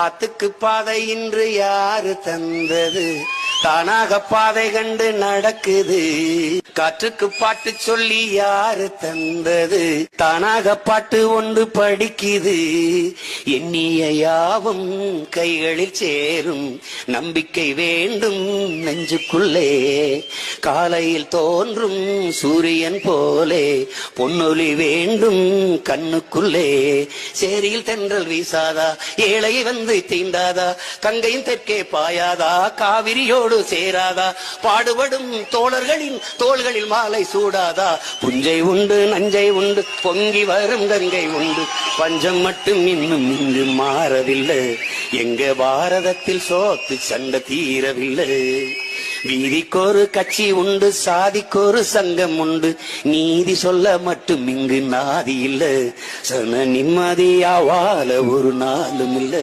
ஆத்துக்கு பாதை இன்று யாரு தந்தது? தானாக பாதை கண்டு நடக்குது. காற்றுக்கு பாட்டு சொல்லி யாரு தந்தது? தானாக பாட்டு ஒன்று படிக்குது. எண்ணிய யாவும் கைகளில் சேரும், நம்பிக்கை வேண்டும் நெஞ்சுக்குள்ளே. காலையில் தோன்றும் சூரியன் போலே பொன்னொலி வேண்டும் கண்ணுக்குள்ளே. சேரியில் தென்றல் வீசாதா, ஏழை வந்து தீண்டாதா, கங்கையின் தெற்கே பாயாதா, காவிரியோடு சேராதா, பாடுபடும் தோழர்களின் தோள்களில் மாலை சூடாதா. புஞ்சை உண்டு நஞ்சை உண்டு பொங்கி வரும் கங்கை உண்டு, பஞ்சம் மட்டும் இன்னும் இங்கு மாறவில்லை. எங்க பாரதத்தில் சோத்து சண்டை தீரவில்லை. வீதிக்கொரு கட்சி உண்டு, சாதிக்கொரு சங்கம் உண்டு, நீதி சொல்ல மட்டும் இங்கு நாதி இல்லை. சன நிம்மதியா வாழ ஒரு நாளும் இல்லை.